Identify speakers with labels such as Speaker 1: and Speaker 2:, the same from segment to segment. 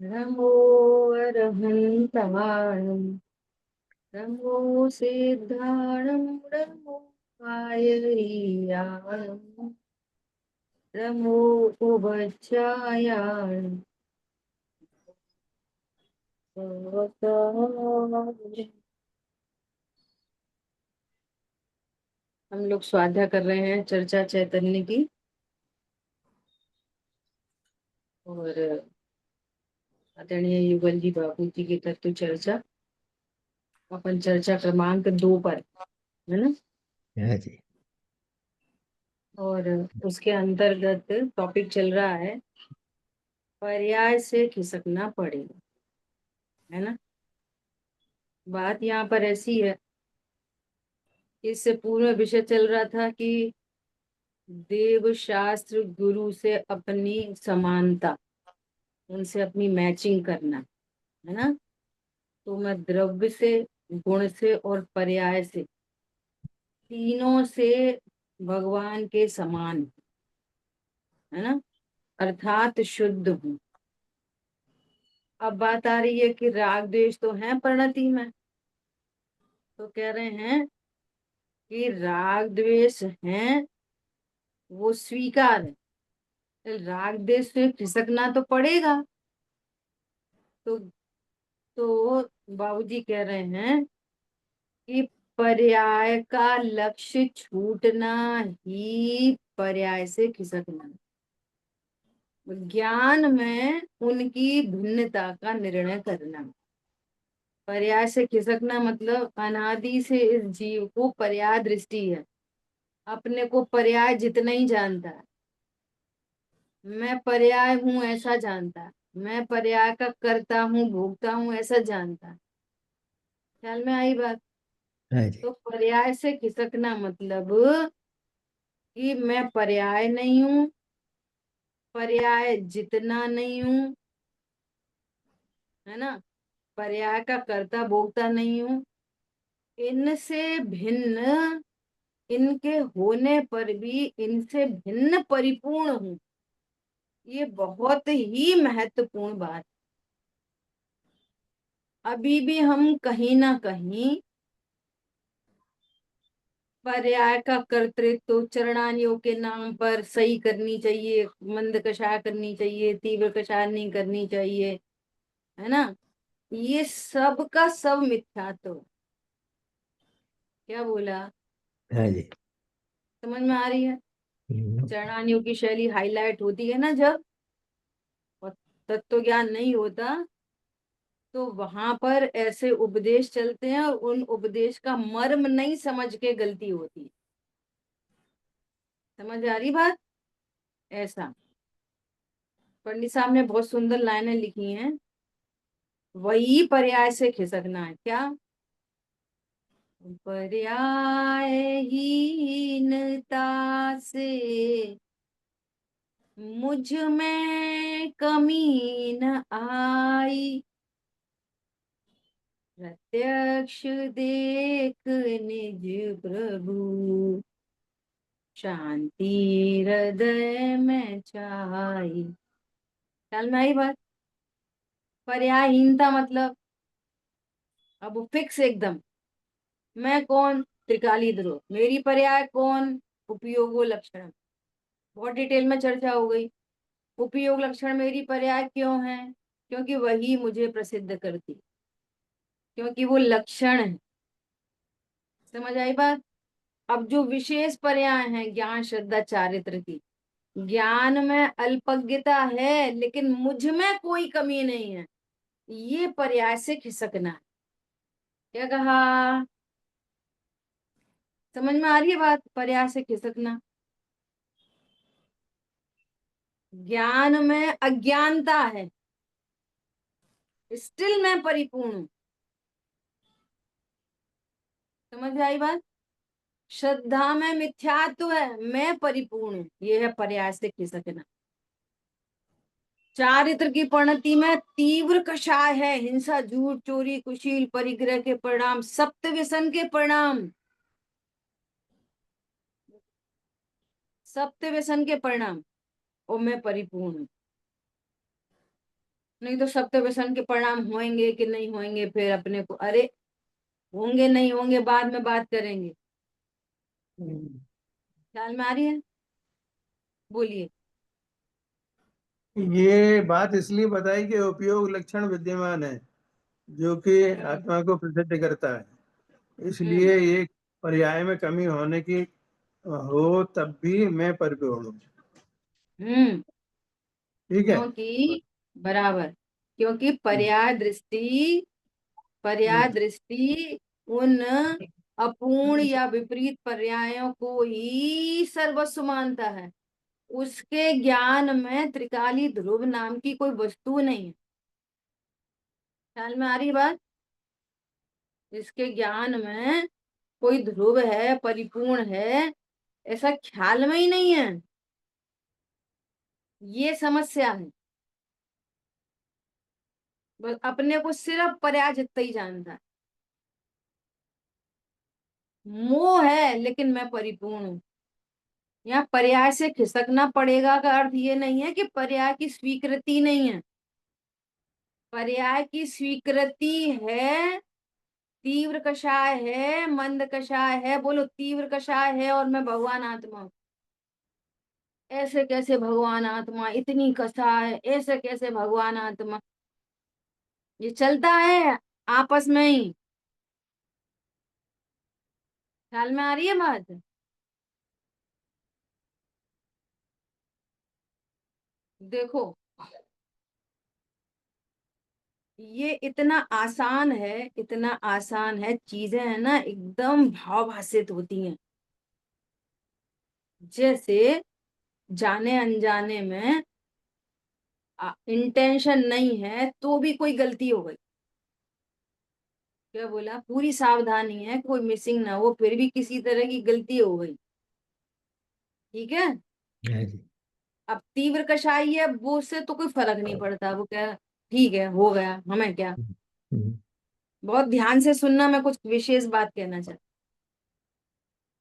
Speaker 1: नमो अरहन्ताणं नमो सिद्धाणं नमो आयर्याणं नमो उपच्छायाणं हम लोग स्वाध्याय कर रहे हैं चर्चा चैतन्य की। और आदरणीय युगल जी बाबू जी की तत्व चर्चा अपन चर्चा क्रमांक 2 पर है ना।
Speaker 2: हाँ जी।
Speaker 1: और उसके अंतर्गत टॉपिक चल रहा है पर्याय से खिसकना पड़ेगा, है ना। बात यहाँ पर ऐसी है, इससे पूर्व विषय चल रहा था कि देव शास्त्र गुरु से अपनी समानता, उनसे अपनी मैचिंग करना, है ना। तो मैं द्रव्य से, गुण से और पर्याय से, तीनों से भगवान के समान हूं, है ना, अर्थात शुद्ध हूँ। अब बात आ रही है कि राग द्वेष तो है परिणति में, तो कह रहे हैं कि राग द्वेष है वो स्वीकार है, तो राग द्वेष से खिसकना तो पड़ेगा। तो बाबूजी कह रहे हैं कि पर्याय का लक्ष्य छूटना ही पर्याय से खिसकना। ज्ञान में उनकी भिन्नता का निर्णय करना। पर्याय से खिसकना मतलब अनादि से इस जीव को पर्याय दृष्टि है, अपने को पर्याय जितना ही जानता है। मैं पर्याय हूं ऐसा जानता है, मैं पर्याय का करता हूँ भोगता हूँ ऐसा जानता है। ख्याल में आई बात।
Speaker 2: हाँ जी।
Speaker 1: तो पर्याय से खिसकना मतलब कि मैं पर्याय नहीं हूँ, पर्याय जितना नहीं हूँ, है ना, पर्याय का कर्ता भोगता नहीं हूँ, इनसे भिन्न, इनके होने पर भी इनसे भिन्न परिपूर्ण हूँ। ये बहुत ही महत्वपूर्ण बात। अभी भी हम कहीं ना कहीं पर्याय का कर्तृत्व चरणानियों के नाम पर सही करनी चाहिए, मंद कषाय करनी चाहिए, तीव्र कषाय नहीं करनी चाहिए, है ना। ये सब का सब मिथ्यात्व। क्या बोला,
Speaker 2: हाँ जी।
Speaker 1: समझ में आ रही है।
Speaker 2: हम्म।
Speaker 1: चरणानियों की शैली हाईलाइट होती है ना जब, और तत्व ज्ञान नहीं होता, तो वहां पर ऐसे उपदेश चलते हैं और उन उपदेश का मर्म नहीं समझ के गलती होती है। समझ आ रही बात। ऐसा पंडित साहब ने बहुत सुंदर लाइनें लिखी हैं। वही पर्याय से खिसकना है क्या, पर्यायहीनता से मुझ में कमी न आई, प्रत्यक्ष देख निज प्रभु, शांति हृदय में छाई। ख्याल में आई बात। पर्यायहीनता मतलब अब फिक्स एकदम, मैं कौन, त्रिकाली ध्रुव, मेरी पर्याय कौन, उपयोगो लक्षण। बहुत डिटेल में चर्चा हो गई। उपयोग लक्षण मेरी पर्याय क्यों है, क्योंकि वही मुझे प्रसिद्ध करती, क्योंकि वो लक्षण है। समझ आई बात। अब जो विशेष पर्याय हैं ज्ञान श्रद्धा चारित्र की, ज्ञान में अल्पज्ञता है लेकिन मुझ में कोई कमी नहीं है, ये पर्याय से खिसकना है। क्या कहा, समझ में आ रही है बात। पर्याय से खिसकना, ज्ञान में अज्ञानता है, स्टिल मैं परिपूर्ण हूं। समझ आई बात। श्रद्धा में मिथ्यात्व है, मैं परिपूर्ण हूं, ये है पर्याय से खिसकना। चारित्र की परिणति में तीव्र कषाय है, हिंसा झूठ चोरी कुशील परिग्रह के परिणाम, सप्त व्यसन के परिणाम, सप्त व्यसन के परिणाम, और मैं परिपूर्ण हूं। नहीं तो सप्त व्यसन के परिणाम होंगे कि नहीं होंगे, फिर अपने को, अरे होंगे नहीं होंगे बाद में बात करेंगे। ख्याल में आ रही है? बोलिए।
Speaker 3: ये बात इसलिए बताई कि उपयोग लक्षण विद्यमान है जो कि
Speaker 1: हम्म।
Speaker 3: आत्मा को प्रसिद्ध करता है,
Speaker 1: हम्म।
Speaker 3: इसलिए एक पर्याय में कमी होने की हो तब भी मैं परिपूर्ण हूँ।
Speaker 1: हम्म।
Speaker 3: ठीक है।
Speaker 1: क्योंकि बराबर, क्योंकि
Speaker 3: हम्म,
Speaker 1: पर्याय
Speaker 3: हम्म,
Speaker 1: दृष्टि उन अपूर्ण या विपरीत पर्यायों को ही सर्वस्व मानता है। उसके ज्ञान में त्रिकाली ध्रुव नाम की कोई वस्तु नहीं है। ख्याल में आ रही बात? इसके ज्ञान में कोई ध्रुव है, परिपूर्ण है, ऐसा ख्याल में ही नहीं है। ये समस्या है। बस अपने को सिर्फ पर्याय जितना ही जानता है। मोह है लेकिन मैं परिपूर्ण हूँ। यहाँ पर्याय से खिसकना पड़ेगा का अर्थ ये नहीं है कि पर्याय की स्वीकृति नहीं है। पर्याय की स्वीकृति है। तीव्र कषाय है, मंद कषाय है, बोलो तीव्र कषाय है और मैं भगवान आत्मा हूँ। ऐसे कैसे भगवान आत्मा, इतनी कषाय, ऐसे कैसे भगवान आत्मा? ये चलता है आपस में ही। ख्याल में आ रही है बात? देखो, ये इतना आसान है, इतना आसान है, चीजें है ना एकदम भावभाषित होती हैं। जैसे जाने अनजाने में इंटेंशन नहीं है तो भी कोई गलती हो गई। क्या बोला? पूरी सावधानी है, कोई मिसिंग ना हो, फिर भी किसी तरह की गलती हो गई। ठीक है।
Speaker 2: हाँ जी।
Speaker 1: अब तीव्र कषाई है, वो उससे तो कोई फर्क नहीं पड़ता, वो क्या, ठीक है हो गया, हमें क्या।
Speaker 2: हम्म,
Speaker 1: बहुत ध्यान से सुनना, मैं कुछ विशेष बात कहना चाहती।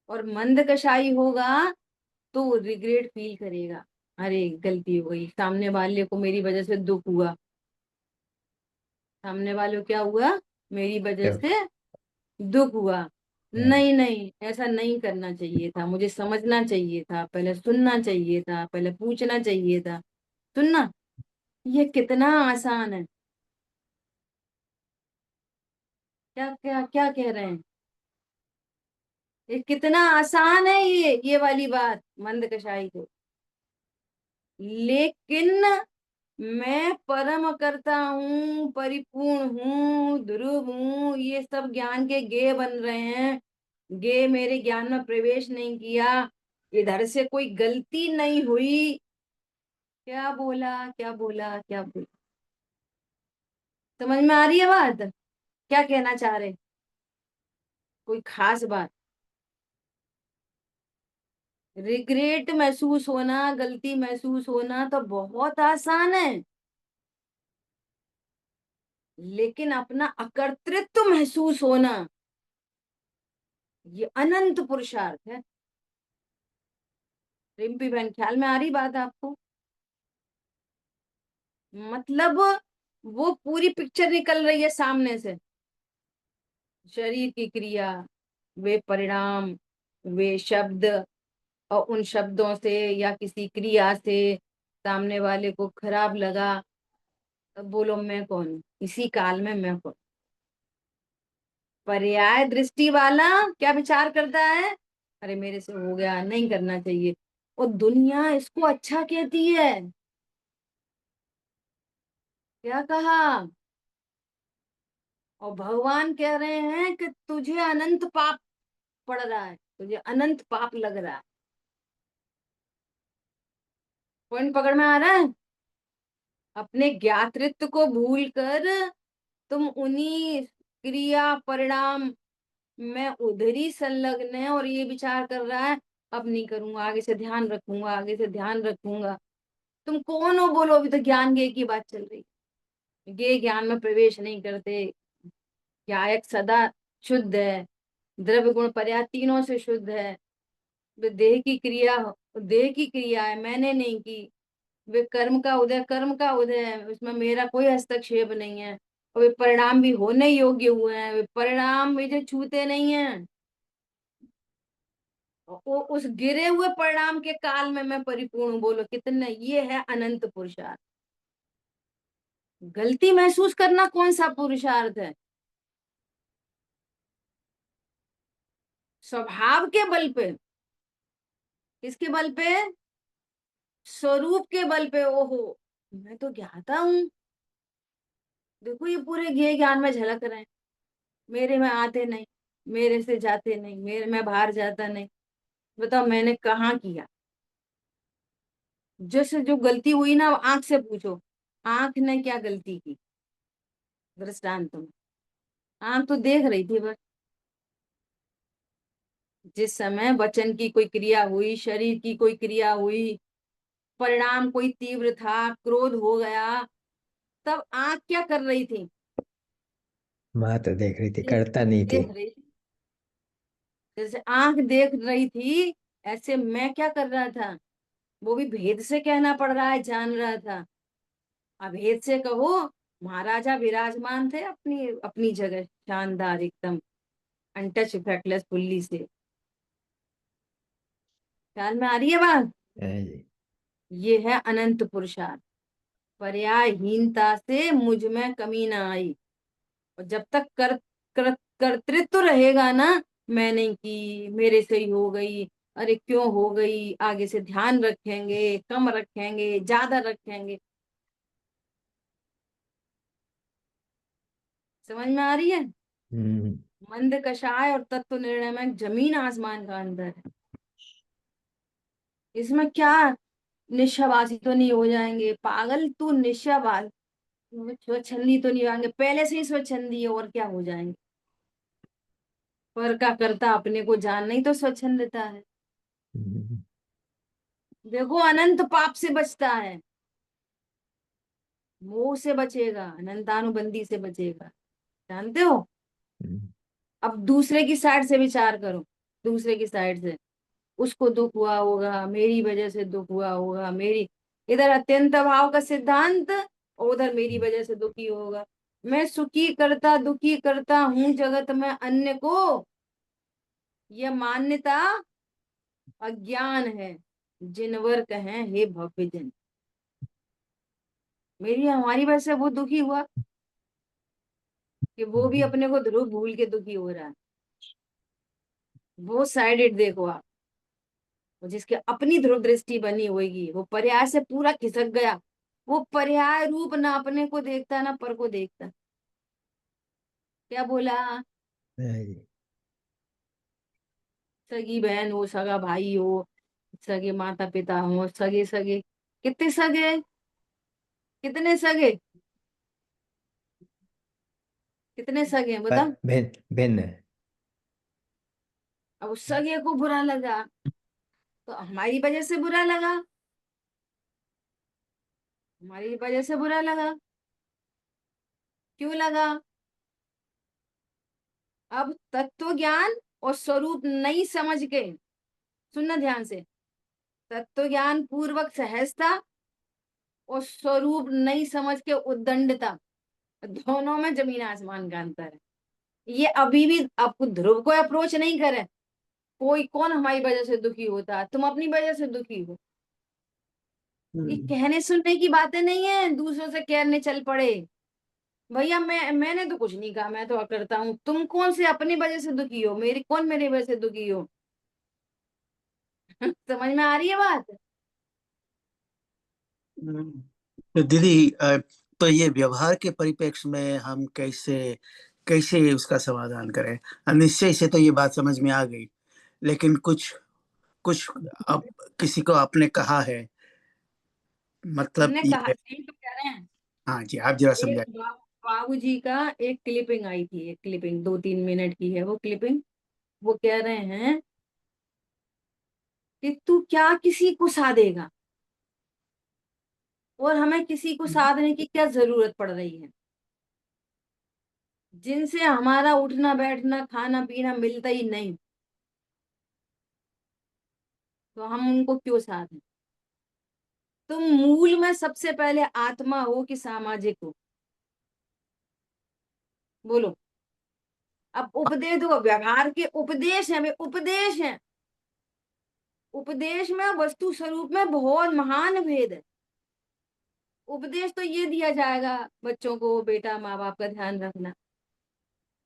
Speaker 1: और मंद कषाई होगा तो वो रिग्रेट फील करेगा। अरे गलती हो गई, सामने वाले को मेरी वजह से दुख हुआ, सामने वाले को क्या हुआ, मेरी वजह
Speaker 2: तो,
Speaker 1: से दुख हुआ।
Speaker 2: हाँ जी।
Speaker 1: नहीं नहीं, ऐसा नहीं करना चाहिए था, मुझे समझना चाहिए था, पहले सुनना चाहिए था, पहले पूछना चाहिए था। सुनना, ये कितना आसान है। क्या क्या क्या कह रहे हैं? ये कितना आसान है, ये वाली बात मंद कषाई को। लेकिन मैं परम करता हूँ, परिपूर्ण हूँ, ध्रुव हूँ, ये सब ज्ञान के गे बन रहे हैं। गे मेरे ज्ञान में प्रवेश नहीं किया, इधर से कोई गलती नहीं हुई। क्या बोला, क्या बोला, क्या बोला? समझ में आ रही है बात? क्या कहना चाह रहे? कोई खास बात? रिग्रेट महसूस होना, गलती महसूस होना तो बहुत आसान है, लेकिन अपना अकर्तृत्व महसूस होना, ये अनंत पुरुषार्थ है। रिम्पी बहन, ख्याल में आ रही बात आपको? मतलब वो पूरी पिक्चर निकल रही है सामने से। शरीर की क्रिया, वे परिणाम, वे शब्द, और उन शब्दों से या किसी क्रिया से सामने वाले को खराब लगा। अब बोलो मैं कौन हूं? इसी काल में मैं कौन? पर्याय दृष्टि वाला क्या विचार करता है? अरे मेरे से हो गया, नहीं करना चाहिए। और दुनिया इसको अच्छा कहती है। क्या कहा? और भगवान कह रहे हैं कि तुझे अनंत पाप पड़ रहा है, तुझे अनंत पाप लग रहा है। पॉइंट पकड़ में आ रहा है? अपने ज्ञातृत्व को भूल कर तुम उन्हीं क्रिया परिणाम में उधर ही संलग्न है, और ये विचार कर रहा है अब नहीं करूंगा, आगे से ध्यान रखूंगा, आगे से ध्यान रखूंगा। तुम कौन हो बोलो? अभी तो ज्ञान गे की बात चल रही। गे ज्ञान में प्रवेश नहीं करते। गायक सदा शुद्ध है, द्रव्य गुण पर्याय तीनों से शुद्ध है। देह की क्रिया, देह की क्रिया है, मैंने नहीं की। वे कर्म का उदय है, उसमें मेरा कोई हस्तक्षेप नहीं है। और वे परिणाम भी होने योग्य हुए हैं, वे परिणाम मुझे छूते नहीं है। उस गिरे हुए परिणाम के काल में मैं परिपूर्ण हूं। बोलो कितने, ये है अनंत पुरुषार्थ। गलती महसूस करना कौन सा पुरुषार्थ है? स्वभाव के बल पे। किसके बल पे? स्वरूप के बल पे। ओहो, मैं तो ज्ञाता हूँ। देखो ये पूरे ज्ञान में झलक रहे हैं। मेरे में आते नहीं, मेरे से जाते नहीं, मेरे में बाहर जाता नहीं। बताओ मैंने कहाँ किया? जैसे जो गलती हुई ना, आंख से पूछो, आंख ने क्या गलती की? दृष्टांत में आंख तो देख रही थी बस। जिस समय वचन की कोई क्रिया हुई, शरीर की कोई क्रिया हुई, परिणाम कोई तीव्र था, क्रोध हो गया, तब आंख क्या कर रही थी?
Speaker 2: माँ तो देख रही थी,
Speaker 1: देख
Speaker 2: करता नहीं थी।
Speaker 1: देख रही थी। जैसे आंख देख रही थी, ऐसे मैं क्या कर रहा था? वो भी भेद से कहना पड़ रहा है, जान रहा था। अभेद से कहो, महाराजा विराजमान थे अपनी अपनी जगह, शानदार एकदम, अनटच इफेक्टलेस फुल्ली से। ख्याल में आ रही है बात?
Speaker 2: हाँ जी।
Speaker 1: ये है अनंत पुरुषार्थ। पर्यायहीनता से मुझ में कमी ना आई। और जब तक कर्तृत्व रहेगा ना, मैंने की, मेरे से ही हो गई, अरे क्यों हो गई, आगे से ध्यान रखेंगे, कम रखेंगे, ज्यादा रखेंगे। समझ में आ रही है?
Speaker 2: हम्म।
Speaker 1: मंद कषाय और तत्व निर्णय में जमीन आसमान का अंतर है। इसमें क्या, निशाबाजी तो नहीं हो जाएंगे पागल तू? निशाबाज स्वच्छंदी तो नहीं होंगे, पहले से ही स्वच्छंदी है, और क्या हो जाएंगे? पर का करता अपने को जान नहीं तो स्वच्छंदता है।
Speaker 2: हम्म।
Speaker 1: देखो अनंत पाप से बचता है, मोह से बचेगा, अनंतानुबंधी से बचेगा। जानते हो?
Speaker 2: हम्म।
Speaker 1: अब दूसरे की साइड से विचार करो। दूसरे की साइड से, उसको दुख हुआ होगा, मेरी वजह से दुख हुआ होगा, मेरी, इधर अत्यंत अभाव का सिद्धांत, और उधर मेरी वजह से दुखी होगा। मैं सुखी करता दुखी करता हूं जगत में अन्य को, यह मान्यता अज्ञान है। जिनवर कहें हे भव्य जन, मेरी हमारी वजह से वो दुखी हुआ, कि वो भी अपने को ध्रुव भूल के दुखी हो रहा है। वो साइडेड देखो आप। वो जिसके अपनी ध्रुव दृष्टि बनी होगी, वो पर्याय से पूरा खिसक गया। वो पर्याय रूप ना अपने को देखता ना पर को देखता। क्या बोला?
Speaker 2: हाँ जी।
Speaker 1: सगी बहन हो, सगा भाई हो, सगे माता पिता हो, सगे सगे, कितने सगे, कितने सगे, कितने सगे हैं
Speaker 2: पर
Speaker 1: बता?
Speaker 2: भिन्न भिन्न है।
Speaker 1: अब उस सगे को बुरा लगा, तो हमारी वजह से बुरा लगा, हमारी वजह से बुरा लगा। क्यों लगा? अब तत्व ज्ञान और स्वरूप नहीं समझ के, सुनना ध्यान से, तत्व ज्ञान पूर्वक सहजता और स्वरूप नहीं समझ के उद्दंडता, दोनों में जमीन आसमान का अंतर है। ये अभी भी आपको ध्रुव को अप्रोच नहीं करे। कोई कौन हमारी वजह से दुखी होता है? तुम अपनी वजह से दुखी हो। ये
Speaker 3: हम्म।
Speaker 1: कहने सुनने की बातें नहीं है, दूसरों से कहने चल पड़े। भैया मैंने तो कुछ नहीं कहा, मैं तो करता हूँ। तुम कौन से अपनी वजह से दुखी हो? मेरी कौन मेरी वजह से दुखी हो? समझ में आ रही है बात?
Speaker 4: तो दीदी तो ये व्यवहार के परिप्रेक्ष्य में हम कैसे कैसे उसका समाधान करें? निश्चय से तो ये बात समझ में आ गई, लेकिन कुछ कुछ अब किसी को आपने कहा है, मतलब
Speaker 1: हमने कहा,
Speaker 4: ये।
Speaker 1: यही तो कह रहे हैं।
Speaker 4: हाँ जी, आप जरा
Speaker 1: एक
Speaker 4: समझाइए।
Speaker 1: बाबू जी का एक क्लिपिंग आई थी, एक क्लिपिंग 2-3 मिनट की है वो क्लिपिंग। वो कह रहे हैं कि तू क्या किसी को साधेगा, और हमें किसी को साधने की क्या जरूरत पड़ रही है? जिनसे हमारा उठना बैठना खाना पीना मिलता ही नहीं, तो हम उनको क्यों साधें? तुम मूल में सबसे पहले आत्मा हो कि सामाजिक हो? बोलो। अब उपदेश दो, व्यवहार के उपदेश हैं, वे उपदेश हैं। उपदेश में वस्तु स्वरूप में बहुत महान भेद है। उपदेश तो ये दिया जाएगा बच्चों को, बेटा माँ बाप का ध्यान रखना,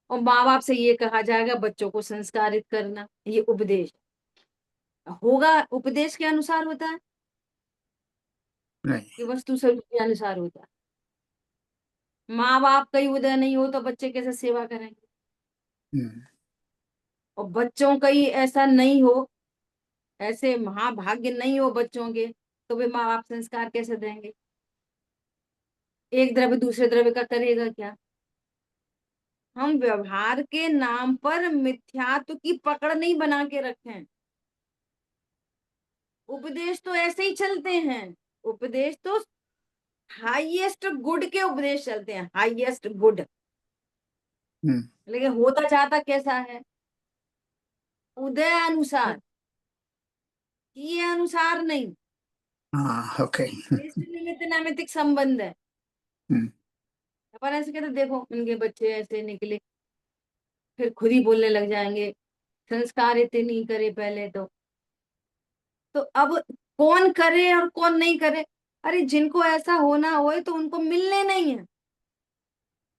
Speaker 1: और माँ बाप से ये कहा जाएगा बच्चों को संस्कारित करना, ये उपदेश होगा। उपदेश के अनुसार होता है
Speaker 4: नहीं।
Speaker 1: कि वस्तु स्वरूप के अनुसार होता है? माँ बाप का ही उदय नहीं हो तो बच्चे कैसे सेवा करेंगे?
Speaker 4: हम्म,
Speaker 1: और बच्चों का ही ऐसा नहीं हो, ऐसे महाभाग्य नहीं हो बच्चों के, तो वे माँ बाप संस्कार कैसे देंगे? एक द्रव्य दूसरे द्रव्य का करेगा क्या? हम व्यवहार के नाम पर मिथ्यात्व की पकड़ नहीं बना के रखे हैं। उपदेश तो ऐसे ही चलते हैं। उपदेश तो हाईएस्ट गुड के उपदेश चलते हैं, हाईएस्ट गुड।
Speaker 4: हम्म,
Speaker 1: लेकिन होता चाहता कैसा है? उदय अनुसार, ये अनुसार नहीं।
Speaker 4: हाँ, ओके।
Speaker 1: निश्चित निमित्त नैमित्तिक संबंध है।
Speaker 4: हम्म,
Speaker 1: अपन ऐसे कहते देखो उनके बच्चे ऐसे निकले, फिर खुद ही बोलने लग जाएंगे संस्कार इतने नहीं करे पहले तो अब कौन करे और कौन नहीं करे? अरे जिनको ऐसा होना होए तो उनको मिलने नहीं है,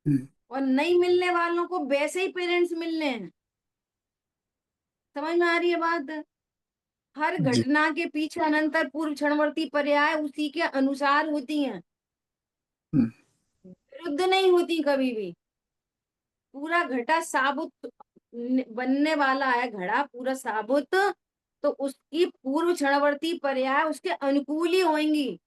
Speaker 4: हम्म,
Speaker 1: और नहीं मिलने वालों को वैसे ही पेरेंट्स मिलने हैं। समझ में आ रही है बात? हर
Speaker 4: जी।
Speaker 1: घटना के पीछे अनंतर पूर्व क्षणवर्ती पर्याय उसी के अनुसार होती हैं,
Speaker 4: हम्म,
Speaker 1: विरुद्ध नहीं होती कभी भी। पूरा घटा साबुत बनने वाला है, घड़ा पूरा साबुत, तो उसकी पूर्व क्षणवर्ती पर्याय उसके अनुकूल ही होंगी,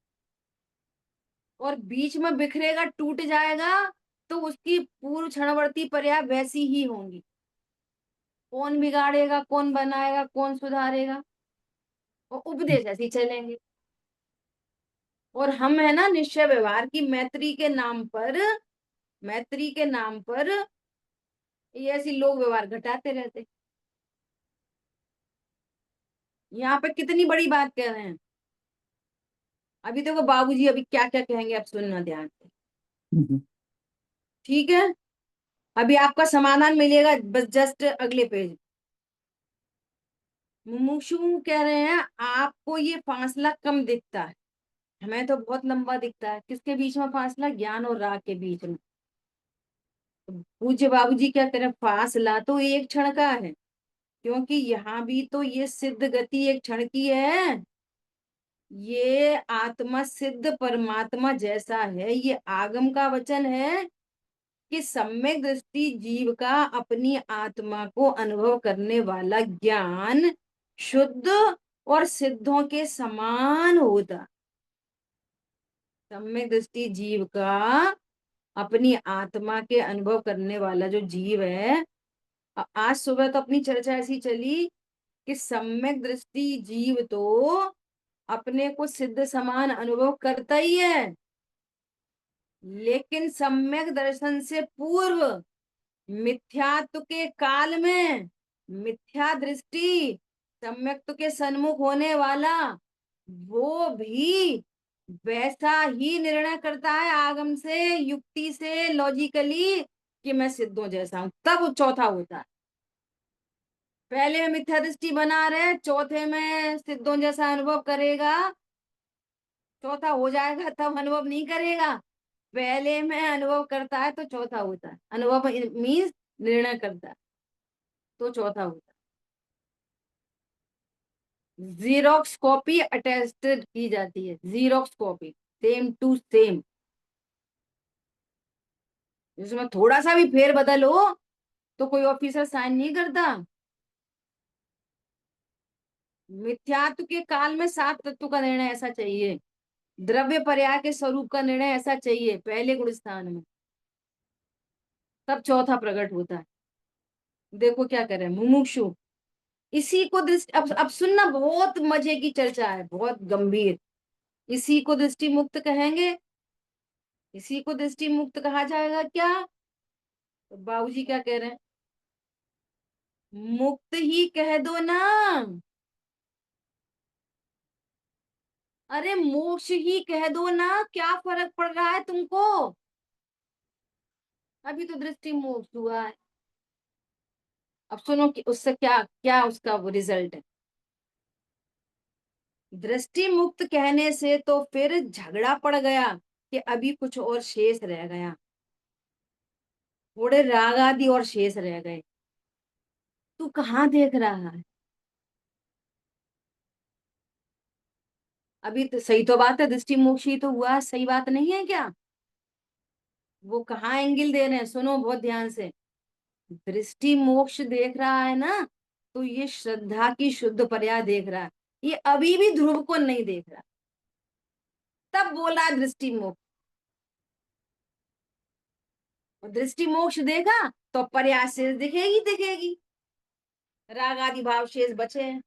Speaker 1: और बीच में बिखरेगा टूट जाएगा तो उसकी पूर्व क्षणवर्ती पर्याय वैसी ही होंगी। कौन बिगाड़ेगा, कौन बनाएगा, कौन सुधारेगा? और उपदेश ऐसे ही चलेंगे। और हम है ना निश्चय व्यवहार की मैत्री के नाम पर, मैत्री के नाम पर ये ऐसी लोग व्यवहार घटाते रहते। यहाँ पे कितनी बड़ी बात कह रहे हैं। अभी देखो बाबूजी अभी क्या क्या कहेंगे, आप सुनना ध्यान से।
Speaker 4: हम्म,
Speaker 1: ठीक है, अभी आपका समाधान मिलेगा बस जस्ट अगले पेज। मुमुक्षु कह रहे हैं आपको ये फासला कम दिखता है, हमें तो बहुत लंबा दिखता है। किसके बीच में फासला? ज्ञान और राग के बीच में। तो पूज्य बाबूजी क्या करें, फासला तो एक क्षण का है, क्योंकि यहाँ भी तो ये सिद्ध गति एक क्षण की है। ये आत्मा सिद्ध परमात्मा जैसा है, ये आगम का वचन है कि सम्यक दृष्टि जीव का अपनी आत्मा को अनुभव करने वाला ज्ञान शुद्ध और सिद्धों के समान होता। सम्यक दृष्टि जीव का अपनी आत्मा के अनुभव करने वाला जो जीव है, आज सुबह तो अपनी चर्चा ऐसी चली कि सम्यक दृष्टि जीव तो अपने को सिद्ध समान अनुभव करता ही है, लेकिन सम्यक दर्शन से पूर्व मिथ्यात्व के काल में मिथ्या दृष्टि सम्यक्त्व के सन्मुख होने वाला वो भी वैसा ही निर्णय करता है आगम से, युक्ति से, लॉजिकली, कि मैं सिद्धों जैसा हूं। तब वो चौथा होता है। पहले में मिथ्या दृष्टि बना रहे, चौथे में सिद्धों जैसा अनुभव करेगा, चौथा हो जाएगा तब अनुभव नहीं करेगा। पहले में अनुभव करता है तो चौथा होता है। अनुभव मीन्स निर्णय करता है तो चौथा होता है। जीरोक्स कॉपी अटेस्टेड की जाती है, xerox copy same to same. जिसमें थोड़ा सा भी फेर बदल हो तो कोई ऑफिसर साइन नहीं करता। मिथ्यात्व के काल में सात तत्व का निर्णय ऐसा चाहिए, द्रव्य पर्याय के स्वरूप का निर्णय ऐसा चाहिए पहले गुण स्थान में, तब चौथा प्रकट होता है। देखो क्या करें मुमुक्षु, इसी को दृष्टि, अब सुनना, बहुत मजे की चर्चा है, बहुत गंभीर। इसी को दृष्टि मुक्त कहेंगे, इसी को दृष्टि मुक्त कहा जाएगा क्या? तो बाबूजी क्या कह रहे हैं, मुक्त ही कह दो ना। अरे मोक्ष ही कह दो ना, क्या फर्क पड़ रहा है तुमको? अभी तो दृष्टि मोक्ष हुआ है। अब सुनो कि उससे क्या क्या उसका वो रिजल्ट है। दृष्टि मुक्त कहने से तो फिर झगड़ा पड़ गया कि अभी कुछ और शेष रह गया, थोड़े राग आदि और शेष रह गए। तू कहाँ देख रहा है? अभी तो सही तो बात है, दृष्टि मोक्ष ही तो हुआ, सही बात नहीं है क्या? वो कहाँ एंगल दे रहे हैं, सुनो बहुत ध्यान से। दृष्टि मोक्ष देख रहा है ना, तो ये श्रद्धा की शुद्ध पर्याय देख रहा है। ये अभी भी ध्रुव को नहीं देख रहा, तब बोला दृष्टि मोक्ष। और दृष्टि मोक्ष देखा तो पर्याय शेष दिखेगी दिखेगी, राग आदि भाव शेष बचे हैं।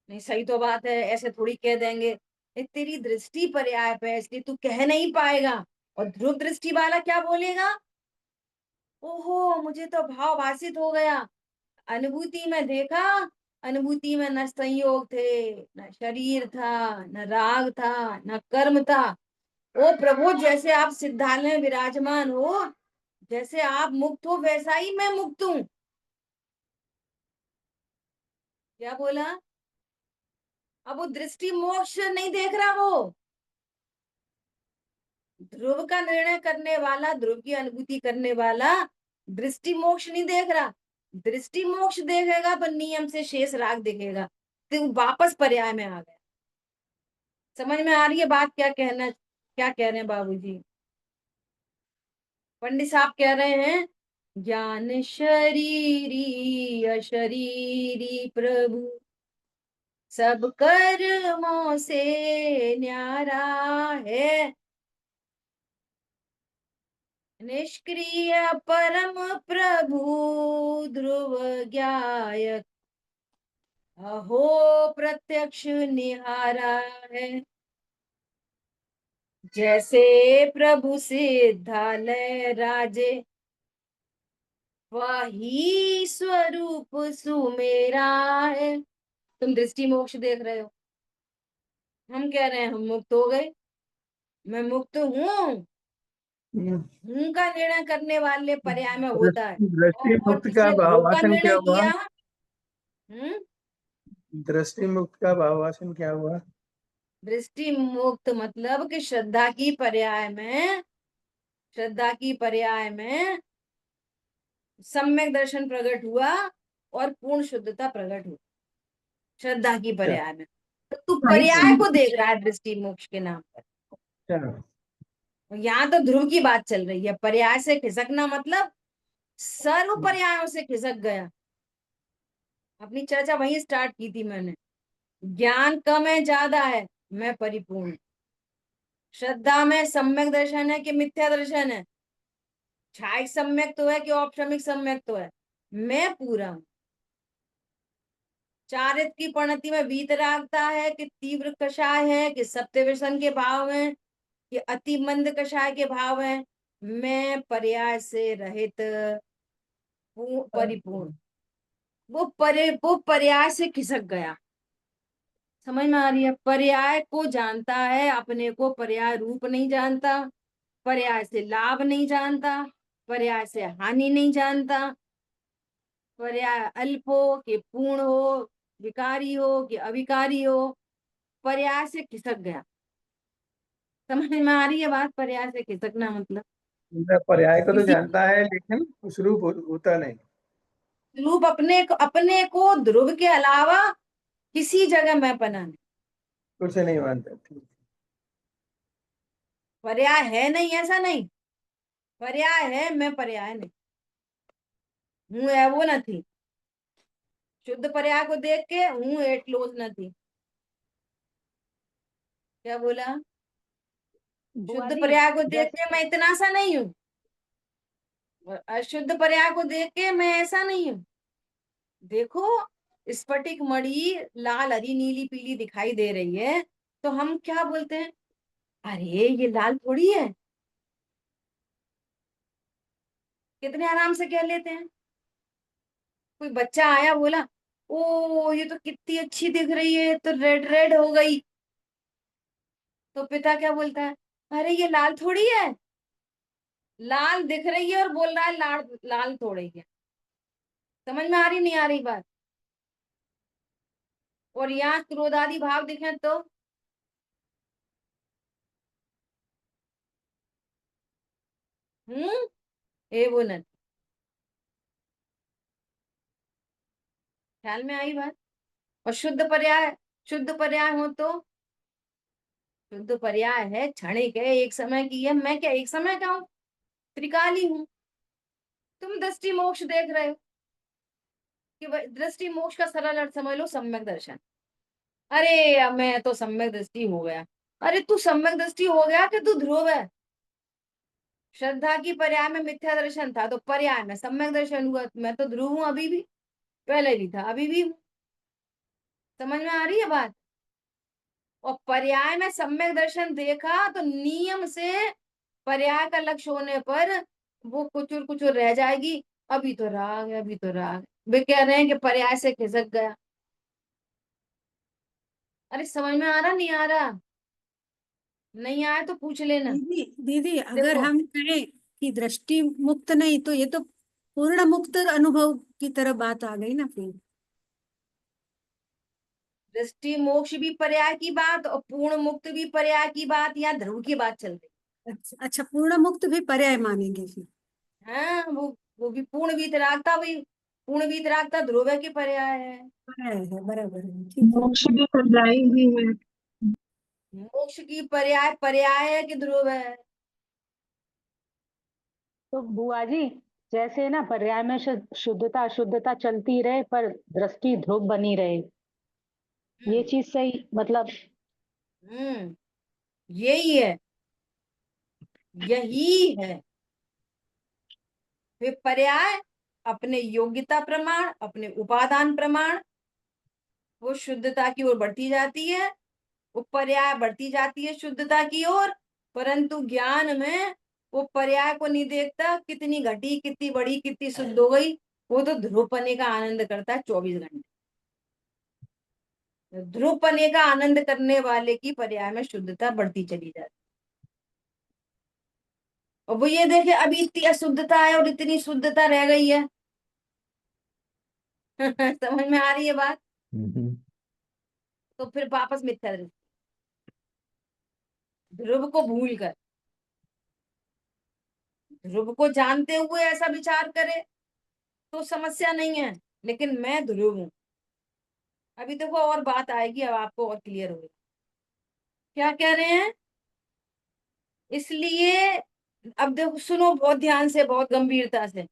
Speaker 1: नहीं सही तो बात है, ऐसे थोड़ी कह देंगे। तेरी दृष्टि पर्याय पे इसलिए तू कह नहीं पाएगा। और ध्रुव दृष्टि वाला क्या बोलेगा? ओहो मुझे तो भाव भाषित हो गया, अनुभूति में देखा, अनुभूति में न संयोग थे, न शरीर था, न राग था, न कर्म था। ओ प्रभु, जैसे आप सिद्धालय में विराजमान हो, जैसे आप मुक्त हो वैसा ही मैं मुक्त हूँ। क्या बोला? अब वो दृष्टि मोक्ष नहीं देख रहा, वो ध्रुव का निर्णय करने वाला, ध्रुव की अनुभूति करने वाला दृष्टि मोक्ष नहीं देख रहा। दृष्टि मोक्ष देखेगा तो नियम से शेष राग दिखेगा, तो वापस पर्याय में आ गया। समझ में आ रही है बात? क्या कह रहे हैं बाबूजी? पंडित साहब कह रहे हैं ज्ञान शरीरी अशरीरी प्रभु, सब कर्मों से न्यारा है, निष्क्रिय परम प्रभु ध्रुव ज्ञायक, अहो प्रत्यक्ष निहारा है। जैसे प्रभु सिद्धालय राजे, वही स्वरूप सुमेरा है। तुम दृष्टि मोक्ष देख रहे हो, हम कह रहे हैं हम मुक्त हो गए, मैं मुक्त हूँ। हूँ का निर्णय करने वाले पर्याय में होता है।
Speaker 3: दृष्टि
Speaker 1: और
Speaker 3: मुक्त का
Speaker 1: जिसने ध्रुव का
Speaker 3: भावासन क्या
Speaker 1: निर्णय
Speaker 3: हुआ?
Speaker 1: किया, हम्म,
Speaker 3: दृष्टि मुक्त का भावासन क्या हुआ?
Speaker 1: दृष्टि मुक्त मतलब कि श्रद्धा की पर्याय में, श्रद्धा की पर्याय में सम्यक दर्शन प्रकट हुआ और पूर्ण शुद्धता प्रकट हुई श्रद्धा की
Speaker 3: अच्छा
Speaker 1: पर्याय में। तो तू पर्याय को देख रहा है दृष्टि मोक्ष के नाम पर।
Speaker 3: अच्छा।
Speaker 1: यहाँ तो ध्रुव की बात चल रही है, पर्याय से खिसकना मतलब सर्व पर्यायों से खिसक गया। अपनी चर्चा वहीं स्टार्ट की थी मैंने। ज्ञान कम है ज्यादा है, मैं परिपूर्ण। श्रद्धा में सम्यक दर्शन है कि मिथ्या दर्शन है, छायक सम्यक तो है कि औपशमिक सम्यक तो है, मैं पूरा हूं। चारित्र की परिणति में वीतरागता है कि तीव्र कषाय है कि सत्य व्यसन के भाव में कि अति मंद कषाय के भाव है, मैं पर्याय से रहित परिपूर्ण। वो पर्याय से खिसक गया। समझ में आ रही है? पर्याय को जानता है, अपने को पर्याय रूप नहीं जानता, पर्याय से लाभ नहीं जानता, पर्याय से हानि नहीं जानता, पर्याय अल्प हो कि पूर्ण हो, विकारी हो कि अविकारी हो, पर्याय से खिसक गया। समझ में आ रही है बात? पर्याय से खिसकना मतलब
Speaker 3: मैं पर्याय को तो
Speaker 1: किसी
Speaker 3: जानता है लेकिन उस रूप होता नहीं।
Speaker 1: रूप अपने को ध्रुव के अलावा किसी जगह मैं पना नहीं।
Speaker 3: उसे नहीं मानता। ठीक।
Speaker 1: पर्याय है नहीं ऐसा नहीं, पर्याय है, मैं पर्याय नहीं हूँ, है वो न थी। शुद्ध पर्याय को देख के हूँ एट क्लोज न थी। क्या बोला?
Speaker 5: बुआ
Speaker 1: शुद्ध
Speaker 5: जी,
Speaker 1: पर्याय को देख
Speaker 5: जैसे
Speaker 1: के मैं इतना सा नहीं हूँ, और अशुद्ध पर्याय को देख के मैं ऐसा नहीं हूँ। देखो स्फटिक मणि लाल हरी नीली पीली दिखाई दे रही है, तो हम क्या बोलते हैं? अरे ये लाल थोड़ी है, कितने आराम से कह लेते हैं। कोई बच्चा आया बोला, ओ ये तो कितनी अच्छी दिख रही है, तो रेड रेड हो गई, तो पिता क्या बोलता है, अरे ये लाल थोड़ी है, लाल दिख रही है और बोल रहा है लाल लाल थोड़ी है। समझ में आ रही नहीं आ रही बात? और यहाँ क्रोधादि भाव दिखे तो ए वो न, ख्याल में आई बात? और शुद्ध पर्याय हो तो शुद्ध पर्याय है क्षणिक है, एक समय की है। मैं क्या एक समय का हूँ? त्रिकाली हूँ। तुम दृष्टि मोक्ष देख रहे हो कि दृष्टि मोक्ष का सरल अर्थ समझ लो सम्यक दर्शन। अरे अब मैं तो सम्यक दृष्टि हो गया। अरे तू सम्यक दृष्टि हो गया कि तू ध्रुव है? श्रद्धा की पर्याय में मिथ्या दर्शन था, तो पर्याय में सम्यक दर्शन हुआ। मैं तो ध्रुव हूँ, अभी भी, पहले भी था, अभी भी हूँ। समझ में आ रही है बात? और पर्याय में सम्यक दर्शन देखा तो नियम से पर्याय का लक्ष्य होने पर वो कुचुर कुचुर रह जाएगी। अभी तो राग है, अभी तो राग है। वे कह रहे हैं कि पर्याय से खिसक गया। अरे समझ में आ रहा नहीं आ रहा? नहीं आया तो पूछ लेना।
Speaker 5: दीदी दीदी अगर
Speaker 1: देखो,
Speaker 5: हम कहें कि दृष्टि मुक्त नहीं, तो ये तो पूर्ण मुक्त अनुभव की तरह बात आ गई ना फिर।
Speaker 1: दृष्टि मोक्ष भी पर्याय की बात और पूर्ण मुक्त भी पर्याय की बात, या ध्रुव की बात चल रही
Speaker 5: अच्छा, पूर्ण मुक्त भी पर्याय मानेंगे फिर?
Speaker 1: है। हाँ, वो भी पूर्ण वीतरागता, भी पूर्ण वीतरागता ध्रुव की पर्याय है।
Speaker 5: पर्याय है, बराबर है, ठीक है।
Speaker 6: मोक्ष भी पर्याय ही है।
Speaker 1: मोक्ष की पर्याय पर्याय है कि ध्रुव है?
Speaker 6: तो बुआ जी, जैसे ना पर्याय में शुद्धता अशुद्धता चलती रहे पर दृष्टि ध्रुव बनी रहे, ये
Speaker 1: हम्म
Speaker 6: चीज सही मतलब।
Speaker 1: हम्म यही है, यही है। वे पर्याय अपने योग्यता प्रमाण, अपने उपादान प्रमाण, वो शुद्धता की ओर बढ़ती जाती है। वो पर्याय बढ़ती जाती है शुद्धता की ओर, परंतु ज्ञान में वो पर्याय को नहीं देखता, कितनी घटी, कितनी बड़ी, कितनी शुद्ध हो गई। वो तो ध्रुवपने का आनंद करता है 24 घंटे। ध्रुवपने का आनंद करने वाले की पर्याय में शुद्धता बढ़ती चली जाती है। और वो ये देखे अभी इतनी अशुद्धता है और इतनी शुद्धता रह गई है। समझ में आ रही है बात?
Speaker 2: हम्म,
Speaker 1: तो फिर वापस मिथ्या दृष्टि, ध्रुव को भूल कर, ध्रुव को जानते हुए ऐसा विचार करे तो समस्या नहीं है, लेकिन मैं ध्रुव हूं। अभी देखो और बात आएगी, अब आपको और क्लियर होगी क्या कह रहे हैं। इसलिए अब देखो, सुनो बहुत ध्यान से, बहुत गंभीरता से।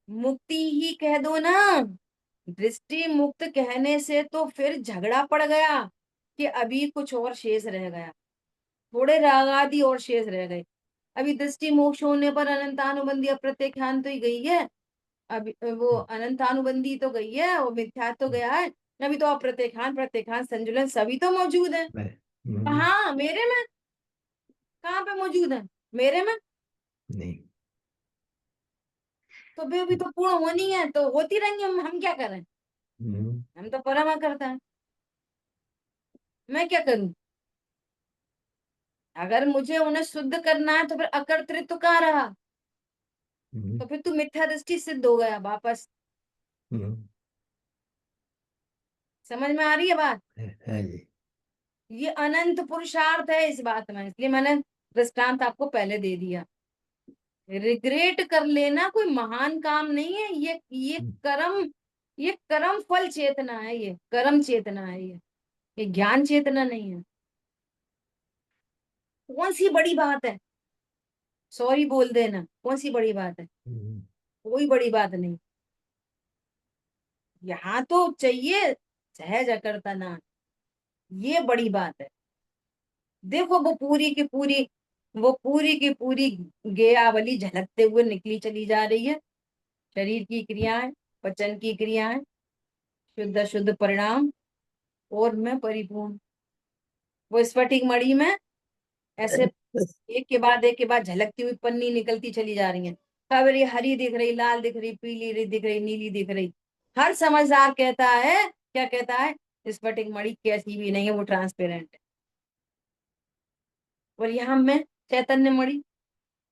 Speaker 1: मुक्ति ही कह दो ना, दृष्टि मुक्त कहने से तो फिर झगड़ा पड़ गया कि अभी कुछ और शेष रह गया, थोड़े राग आदि और शेष रह गए। अभी दृष्टि मोक्ष होने पर अनंतानुबंधी अप्रत्यक्षान तो ही गई है। अभी वो अनंतानुबंधी तो गई है और मिथ्या तो गया है। अभी तो अप्रत्यक्षान, प्रत्यक्षान, संजुलन सभी तो मौजूद है।
Speaker 2: हम्म,
Speaker 1: कहाँ मेरे में? कहाँ पे मौजूद है मेरे में?
Speaker 2: नहीं।
Speaker 1: तो भी तो पूर्ण होनी है, तो होती रहेंगी। हम क्या करें?
Speaker 2: हम्म,
Speaker 1: हम तो परमा करता है। मैं क्या करूं? अगर मुझे उन्हें शुद्ध करना है तो फिर अकर्तृत्व कहाँ रहा?
Speaker 2: हम्म,
Speaker 1: तो फिर तू मिथ्या दृष्टि सिद्ध हो गया वापस।
Speaker 2: हम्म,
Speaker 1: समझ में आ रही है बात?
Speaker 2: है जी।
Speaker 1: ये अनंत पुरुषार्थ है इस बात में, इसलिए मैंने दृष्टांत आपको पहले दे दिया। रिग्रेट कर लेना कोई महान काम नहीं है। ये कर्म फल चेतना है, ये कर्म चेतना है, ये ज्ञान चेतना नहीं है। कौन सी बड़ी बात है? सॉरी बोल देना, कौन सी बड़ी बात है?
Speaker 2: हम्म,
Speaker 1: कोई बड़ी बात नहीं। यहाँ तो चाहिए सहज अकर्ता ना, ये बड़ी बात है। देखो वो पूरी की पूरी गेयावली झलकते हुए निकली चली जा रही है। शरीर की क्रियाएं, पचन की क्रियाएं, शुद्ध शुद्ध परिणाम, और मैं परिपूर्ण। वो स्फटिक मणि में ऐसे एक के बाद झलकती हुई पन्नी निकलती चली जा रही है। कब ये हरी दिख रही, लाल दिख रही, पीली दिख रही, नीली दिख रही। हर समझदार कहता है, क्या कहता है? स्फटिक मणि कैसी भी नहीं है, वो ट्रांसपेरेंट है। और यहाँ मैं चैतन्य मणि,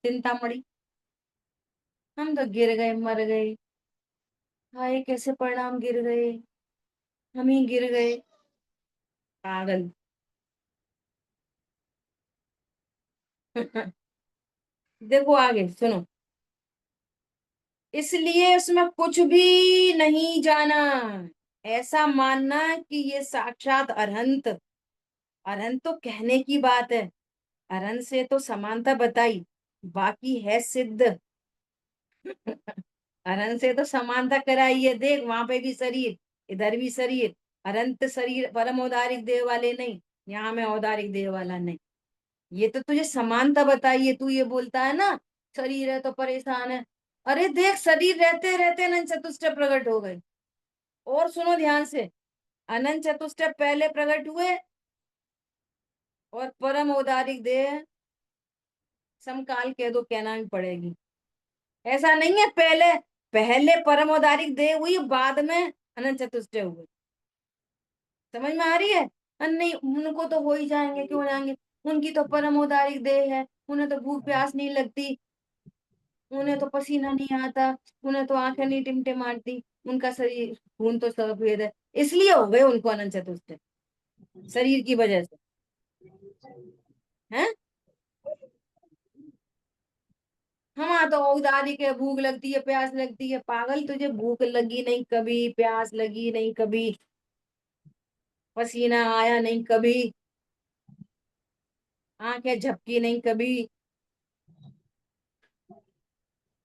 Speaker 1: चिंता मणि, हम तो गिर गए, मर गए। हाय कैसे परिणाम गिर गए, हम ही गिर गए, पागल। देखो आगे सुनो। इसलिए उसमें कुछ भी नहीं जाना, ऐसा मानना कि ये साक्षात अरहंत, अरहंत तो कहने की बात है, अरहंत से तो समानता बताई, बाकी है सिद्ध। अरहंत से तो समानता कराई है, देख वहां पे भी शरीर, इधर भी शरीर, अनंत शरीर, परम औदारिक देह वाले नहीं, यहाँ में औदारिक देह वाला नहीं। ये तो तुझे समानता बताई है, तू ये बोलता है ना शरीर है तो परेशान है। अरे देख शरीर रहते रहते अनंत चतुष्टय प्रकट हो गए। और सुनो ध्यान से, अनंत चतुष्टय पहले प्रकट हुए और परम औदारिक देह समकाल कह दो, कहना भी पड़ेगी। ऐसा नहीं है पहले, पहले परम औदारिक देह हुई, बाद में अनंत चतुष्टय हुए। समझ में आ रही है? नहीं उनको तो हो ही जाएंगे, क्यों हो जाएंगे, उनकी तो परम औदारिक देह है, उन्हें तो भूख प्यास नहीं लगती, उन्हें तो पसीना नहीं आता, उन्हें तो आंखें नहीं टिमटे मारती, उनका शरीर खून तो सफेद है, इसलिए हो गए उनको अनंत चतुष्टय, शरीर की वजह से। हैं हम तो औदारिक है, भूख लगती है, प्यास लगती है, पागल तुझे भूख लगी नहीं कभी, प्यास लगी नहीं कभी, पसीना आया नहीं कभी, आंखें झपकी नहीं कभी।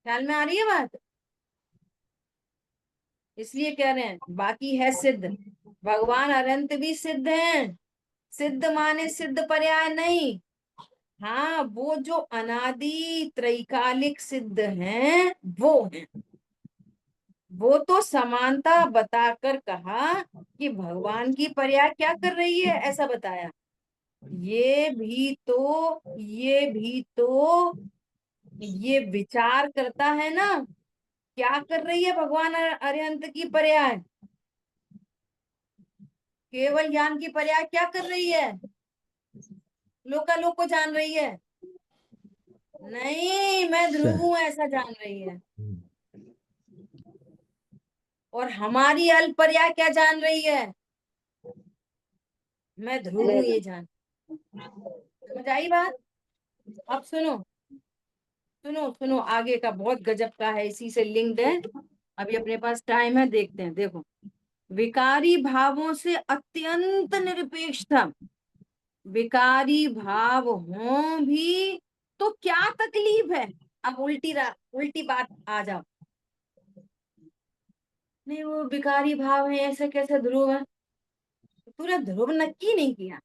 Speaker 1: ख्याल में आ रही है बात? इसलिए कह रहे हैं बाकी है सिद्ध, भगवान अनंत भी सिद्ध हैं। सिद्ध माने सिद्ध पर्याय नहीं, हाँ वो जो अनादि त्रैकालिक सिद्ध हैं वो हैं। वो तो समानता बताकर कहा कि भगवान की पर्याय क्या कर रही है, ऐसा बताया। ये विचार करता है ना, क्या कर रही है भगवान अरिहंत की पर्याय, केवल ज्ञान की पर्याय क्या कर रही है, लोकालोक को जान रही है। नहीं मैं ध्रुव हूं ऐसा जान रही है। और हमारी अल्प पर्याय क्या जान रही है, मैं ध्रुव हूं ये जान। समझ आई बात? अब सुनो सुनो सुनो, आगे का बहुत गजब का है, इसी से लिंक्ड है। अभी अपने पास टाइम है, देखते हैं। देखो, विकारी भावों से अत्यंत निरपेक्ष था। विकारी भाव हो भी तो क्या तकलीफ है। अब उल्टी बात आ जाओ, नहीं वो विकारी भाव है, ऐसे कैसे ध्रुव है, तूने ध्रुव नक्की नहीं किया।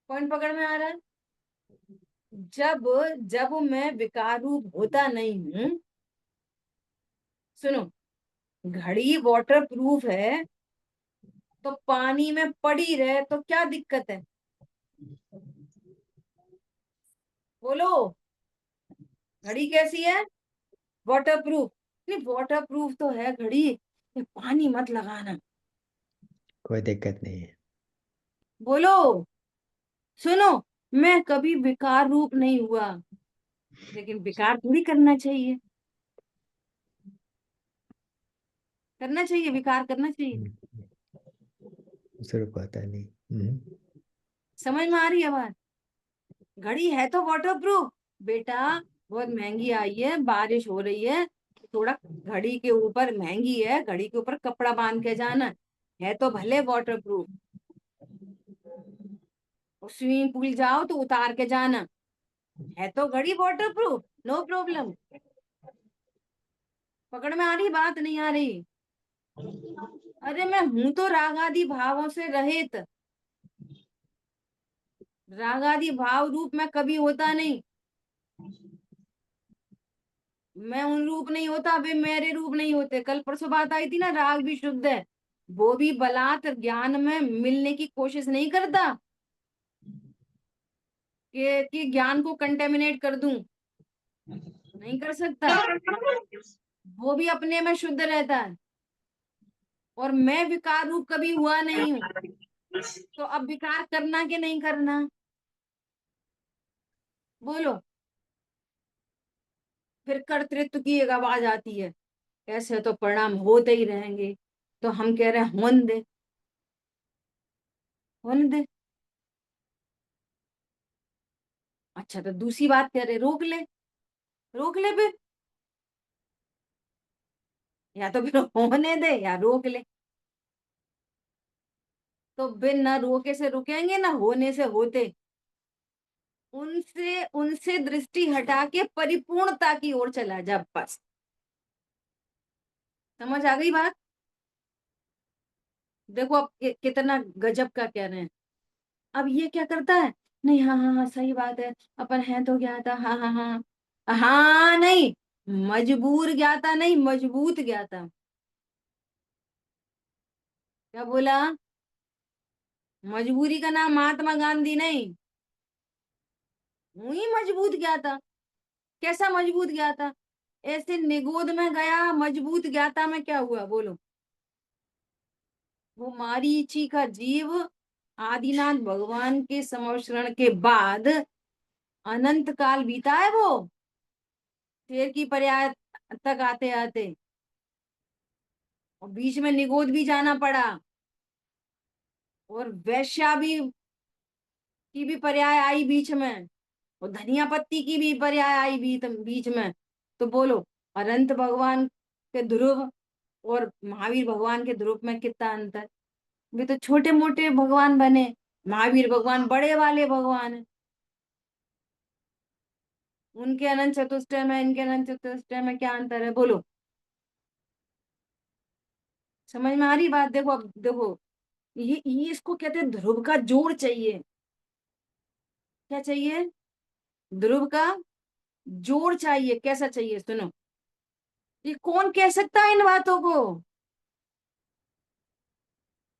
Speaker 1: पॉइंट पकड़ में आ रहा है? जब जब मैं विकार रूप होता नहीं हूं, सुनो, घड़ी वाटर प्रूफ है तो पानी में पड़ी रहे तो क्या दिक्कत है, बोलो। घड़ी कैसी है, वाटर प्रूफ। नहीं वाटर प्रूफ तो है घड़ी, ये पानी मत लगाना,
Speaker 2: कोई दिक्कत नहीं है।
Speaker 1: बोलो। सुनो, मैं कभी विकार रूप नहीं हुआ, लेकिन विकार थोड़ी करना चाहिए, करना चाहिए, विकार करना चाहिए।
Speaker 2: सिर्फ पता नहीं।
Speaker 1: समझ में आ रही है बात? घड़ी है तो वाटर प्रूफ, बेटा बहुत महंगी आई है, बारिश हो रही है, थोड़ा घड़ी के ऊपर महंगी है, घड़ी के ऊपर कपड़ा बांध के जाना है तो भले वाटर प्रूफ। स्विमिंग पूल जाओ तो उतार के जाना है तो घड़ी वाटर प्रूफ, नो प्रॉब्लम। पकड़ में आ रही बात, नहीं आ रही? अरे मैं हूं तो राग आदि भावों से रहित, राग आदि भाव रूप में कभी होता नहीं, मैं उन रूप नहीं होता, वे मेरे रूप नहीं होते। कल परसों बात आई थी ना, राग भी शुद्ध है, वो भी बलात् ज्ञान में मिलने की कोशिश नहीं करता कि ज्ञान को कंटेमिनेट कर दूं, नहीं कर सकता, वो भी अपने में शुद्ध रहता है। और मैं विकार रूप कभी हुआ नहीं हूं, तो अब विकार करना कि नहीं करना, बोलो। फिर कर्तृत्व की एक आवाज आती है, ऐसे तो परिणाम होते ही रहेंगे, तो हम कह रहे हैं होने दे, होने दे। अच्छा, तो दूसरी बात कह रहे रोक ले, रोक ले फिर, या तो फिर होने दे या रोक ले। तो बिन ना रोके से रुकेंगे ना होने से होते, उनसे उनसे दृष्टि हटा के परिपूर्णता की ओर चला जा, बस। समझ आ गई बात? देखो अब कितना गजब का कह रहे हैं। अब ये क्या करता है, नहीं हाँ हाँ हाँ सही बात है, अपन है तो क्या था, हाँ हाँ हाँ हाँ, नहीं, मजबूर ज्ञाता नहीं, मजबूत ज्ञाता। क्या बोला? मजबूरी का नाम महात्मा गांधी नहीं, वही मजबूत ज्ञाता। कैसा मजबूत ज्ञाता? ऐसे निगोद में गया, मजबूत ज्ञाता में क्या हुआ, बोलो। वो मारीची का जीव आदिनाथ भगवान के समर्षण के बाद अनंत काल बीता है वो, शेर की पर्याय तक आते आते, और बीच में निगोद भी जाना पड़ा, और वैश्या भी की भी पर्याय आई बीच में, और धनिया पत्ती की भी पर्याय आई बीच में। तो बोलो, अनंत भगवान के ध्रुव और महावीर भगवान के ध्रुव में कितना अंतर। वे तो छोटे मोटे भगवान बने, महावीर भगवान बड़े वाले भगवान है। उनके अनंत चतुष्टय में इनके अनंत चतुष्टय में क्या अंतर है, बोलो। समझ में आ रही बात? देखो अब देखो, ये इसको कहते हैं ध्रुव का जोड़ चाहिए। क्या चाहिए? ध्रुव का जोड़ चाहिए। कैसा चाहिए, सुनो। ये कौन कह सकता है इन बातों को?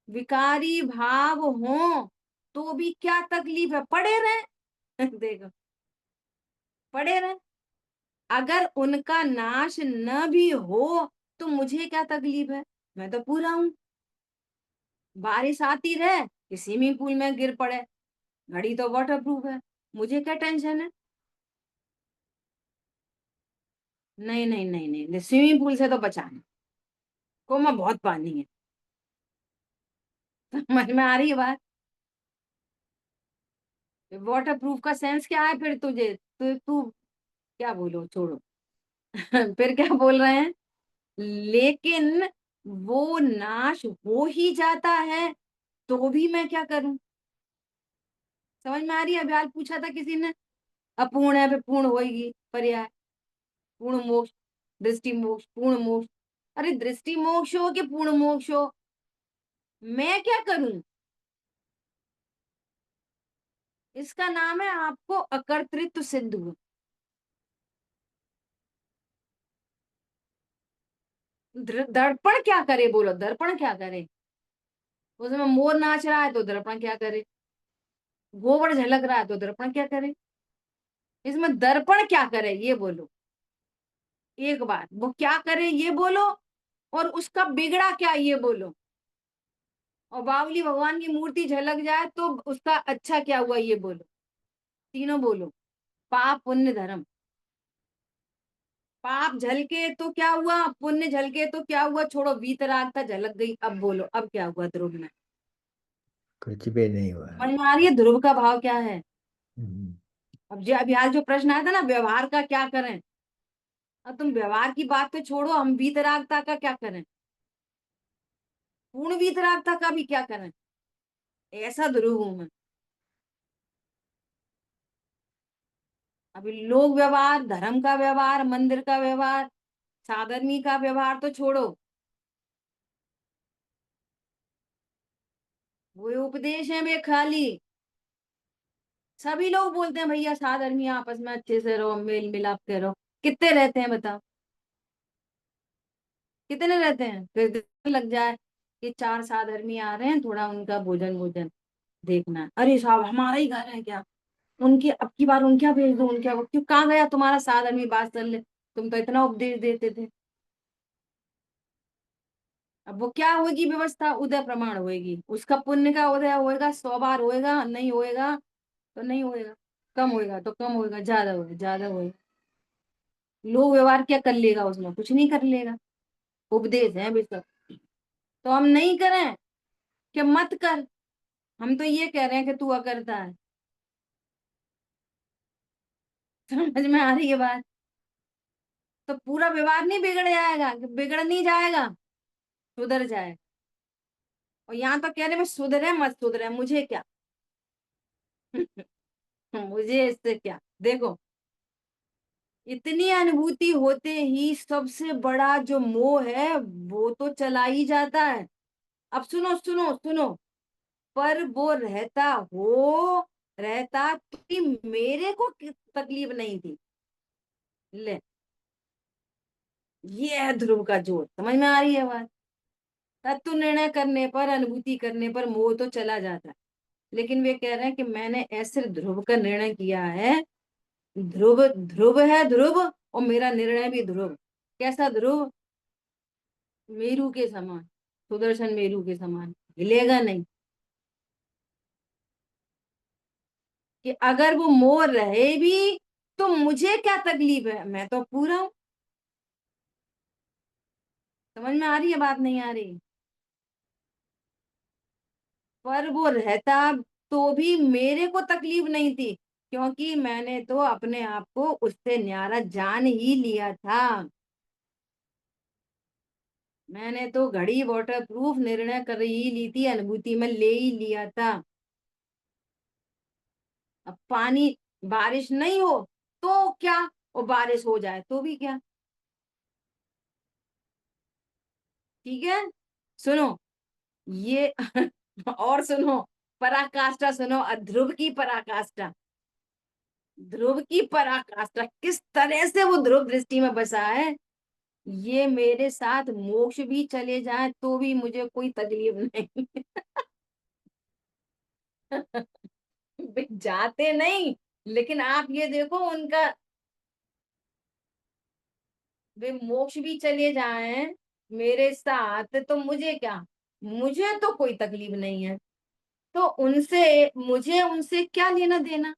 Speaker 1: विकारी भाव हो तो भी क्या तकलीफ है, पड़े रहे देखो, पड़े रहे। अगर उनका नाश न भी हो तो मुझे क्या तकलीफ है, मैं तो पूरा हूं। बारिश आती रहे कि स्विमिंग पूल में गिर पड़े, घड़ी तो वाटर प्रूफ है, मुझे क्या टेंशन है। नहीं नहीं नहीं नहीं, स्विमिंग पूल से तो बचाना, कोमा बहुत पानी है। समझ में आ रही है बात? वाटर प्रूफ का सेंस क्या है फिर तुझे, तू क्या बोलो, छोड़ो। फिर क्या बोल रहे हैं, लेकिन वो नाश हो ही जाता है तो भी मैं क्या करूं। समझ में आ रही है? अभ्याल पूछा था किसी ने, अपूर्ण है फिर पूर्ण होगी पर्याय, पूर्ण मोक्ष, दृष्टि मोक्ष, पूर्ण मोक्ष। अरे दृष्टि मोक्ष हो कि पूर्ण मोक्ष हो, मैं क्या करूं। इसका नाम है आपको अकर्तृत्व सिद्ध हुआ। दर्पण क्या करे, बोलो, दर्पण क्या करे? उसमें मोर नाच रहा है तो दर्पण क्या करे, गोबर झलक रहा है तो दर्पण क्या करे, इसमें दर्पण क्या करे ये बोलो। एक बार वो क्या करे ये बोलो, और उसका बिगड़ा क्या ये बोलो। और बावली भगवान की मूर्ति झलक जाए तो उसका अच्छा क्या हुआ ये बोलो। तीनों बोलो। पाप पुण्य धर्म। पाप झलके तो क्या हुआ, पुण्य झलके तो क्या हुआ, छोड़ो, वीतरागता झलक गई, अब बोलो अब क्या हुआ ध्रुव में।
Speaker 2: कुछ भी नहीं हुआ।
Speaker 1: समझ में आ रही है ध्रुव का भाव क्या है?
Speaker 2: हम्म,
Speaker 1: अब जो अभी आज जो प्रश्न आया था ना, व्यवहार का क्या करें, अब तुम व्यवहार की बात तो छोड़ो, हम वीतरागता का क्या करें, पूर्ण वीतरागता का भी क्या करें। ऐसा ध्रुव हूं मैं। अभी लोक व्यवहार, धर्म का व्यवहार, मंदिर का व्यवहार, साधर्मी का व्यवहार तो छोड़ो, वो उपदेश है वे खाली। सभी लोग बोलते हैं भैया साधर्मी आपस में अच्छे से रहो, मेल मिलाप के रहो। कितने रहते हैं बताओ, कितने रहते हैं? फिर दिन लग जाए कि चार साधर्मी आ रहे हैं, थोड़ा उनका भोजन भोजन देखना है। अरे साहब हमारा ही घर है क्या, उनके अब की बार उनके यहाँ भेज दो, उनके यहाँ क्यों, कहाँ गया तुम्हारा साधर्मी, बात कर ले, तुम तो इतना उपदेश देते थे। अब वो क्या होगी व्यवस्था, उदय प्रमाण होएगी, उसका पुण्य का उदय होएगा, 100 बार होएगा, नहीं होएगा तो नहीं होएगा, कम होएगा तो कम होएगा, ज्यादा होएगा ज्यादा होएगा। लोक व्यवहार क्या कर लेगा उसमें, कुछ नहीं कर लेगा, उपदेश है भी सब। तो हम नहीं करें कि मत कर, हम तो ये कह रहे हैं कि तू अकरता है। समझ में आ रही है बात? तो पूरा व्यवहार नहीं बिगड़ जाएगा, बिगड़ नहीं जाएगा, सुधर जाएगा। और यहाँ तो कह रहे हैं सुधरे मत सुधरे मुझे क्या मुझे इससे क्या। देखो, इतनी अनुभूति होते ही सबसे बड़ा जो मोह है वो तो चला ही जाता है। अब सुनो सुनो सुनो, पर वो रहता तो भी मेरे को तकलीफ नहीं थी। ले, ये है ध्रुव का जोर, समझ में आ रही है बात? तत्व निर्णय करने पर, अनुभूति करने पर मोह तो चला जाता है, लेकिन वे कह रहे हैं कि मैंने ऐसे ध्रुव का निर्णय किया है। ध्रुव ध्रुव है, ध्रुव, और मेरा निर्णय भी ध्रुव। कैसा ध्रुव? मेरू के समान, सुदर्शन मेरू के समान, हिलेगा नहीं। कि अगर वो मोर रहे भी तो मुझे क्या तकलीफ है, मैं तो पूरा हूं। समझ में आ रही है बात, नहीं आ रही? पर वो रहता तो भी मेरे को तकलीफ नहीं थी, क्योंकि मैंने तो अपने आप को उससे न्यारा जान ही लिया था। मैंने तो घड़ी वाटर प्रूफ निर्णय कर ही ली थी, अनुभूति में ले ही लिया था। अब पानी, बारिश नहीं हो तो क्या, और बारिश हो जाए तो भी क्या। ठीक है, सुनो ये और सुनो, पराकाष्ठा सुनो, ध्रुव की पराकाष्ठा। ध्रुव की पराकाष्ठा किस तरह से वो ध्रुव दृष्टि में बसा है। ये मेरे साथ मोक्ष भी चले जाए तो भी मुझे कोई तकलीफ नहीं वे जाते नहीं, लेकिन आप ये देखो उनका, वे मोक्ष भी चले जाएं मेरे साथ तो मुझे क्या, मुझे तो कोई तकलीफ नहीं है। तो उनसे, मुझे उनसे क्या लेना देना।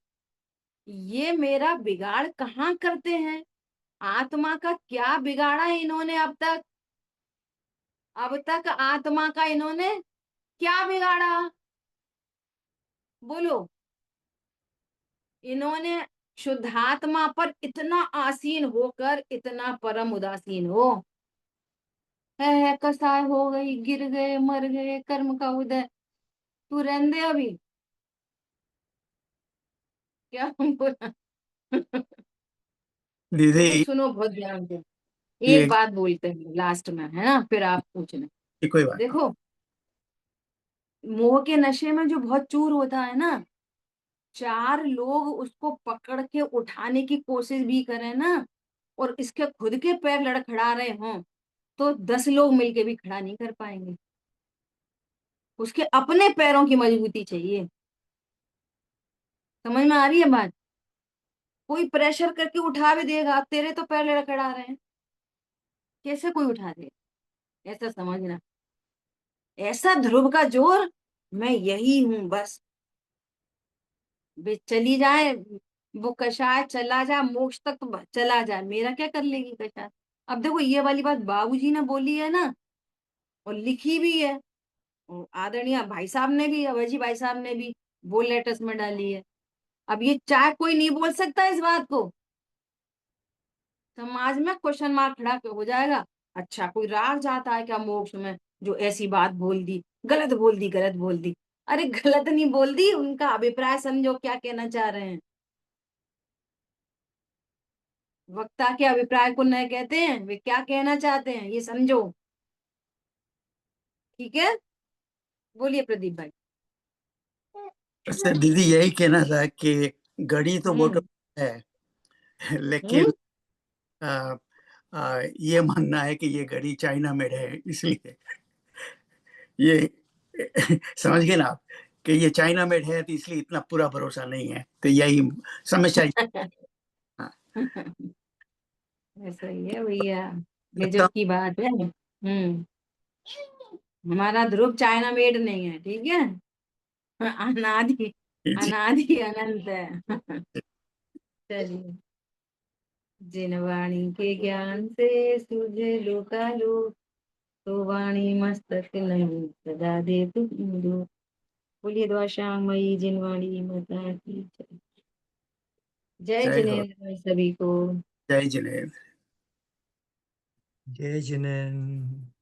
Speaker 1: ये मेरा बिगाड़ कहाँ करते हैं, आत्मा का क्या बिगाड़ा है इन्होंने अब तक। अब तक आत्मा का इन्होंने क्या बिगाड़ा, बोलो। इन्होंने शुद्धात्मा पर इतना आसीन होकर इतना परम उदासीन हो, है कसाय हो गई, गिर गए, मर गए, कर्म का उदय। तू रहने दे अभी, क्या बोला
Speaker 4: दीदी
Speaker 1: देखो सुनो बहुत ध्यान से,
Speaker 4: ये
Speaker 1: एक बात बोलते हैं लास्ट में, है ना, फिर आप पूछना।
Speaker 4: ये कोई बात नहीं।
Speaker 1: देखो, मोह के नशे में जो बहुत चूर होता है ना, 4 लोग उसको पकड़ के उठाने की कोशिश भी करें ना, और इसके खुद के पैर लड़खड़ा रहे हों, तो 10 लोग मिलके भी खड़ा नहीं कर पाएंगे। उसके अपने पैरों की मजबूती चाहिए। समझ में आ रही है बात? कोई प्रेशर करके उठा भी देगा, तेरे तो पैर लड़खड़ा रहे हैं, कैसे कोई उठा दे, ऐसा समझना। ऐसा ध्रुव का जोर, मैं यही हूं बस। वे चली जाए, वो कषाय चला जाए मोक्ष तक तो चला जाए, मेरा क्या कर लेगी कषाय। अब देखो ये वाली बात बाबूजी ने बोली है ना, और लिखी भी है, और आदरणीय भाई साहब ने भी, अभयजी भाई साहब ने भी बोल लेटर्स में डाली है। अब ये चाहे कोई नहीं बोल सकता इस बात को, समाज में क्वेश्चन मार्क खड़ा हो जाएगा। अच्छा, कोई राग जाता है क्या मोक्ष में, जो ऐसी बात बोल दी, गलत बोल दी, गलत बोल दी। अरे गलत नहीं बोल दी, उनका अभिप्राय समझो क्या कहना चाह रहे हैं। वक्ता के अभिप्राय को न कहते हैं, वे क्या कहना चाहते हैं ये समझो। ठीक है, बोलिए प्रदीप भाई।
Speaker 4: अच्छा दीदी यही कहना था कि घड़ी तो
Speaker 1: हम्म।
Speaker 4: बोटम है, लेकिन
Speaker 1: हम्म।
Speaker 4: ये मानना है कि ये घड़ी चाइना मेड है, इसलिए ये समझ गए ना आप, कि ये चाइना मेड है तो इसलिए इतना पूरा भरोसा नहीं है, तो यही समस्या। हाँ,
Speaker 1: ऐसा ही है भैया,
Speaker 4: लगता
Speaker 1: गजब की बात है। हम्म। हमारा ध्रुव चाइना मेड नहीं है, ठीक है। अनादि
Speaker 4: जी
Speaker 1: अनादि अनंत है। चलिए। जिन वाणी के ज्ञान से सूझे लोकालोक, तो वाणी मस्तक नहीं सदा दे तुम दो। बोलिए द्वाशांग जिन वाणी माता की जय। जय
Speaker 4: जय हो,
Speaker 1: जिनेन्द्र सभी को।
Speaker 4: जय जिनेन्द्र।
Speaker 2: जय जिनेन्द्र।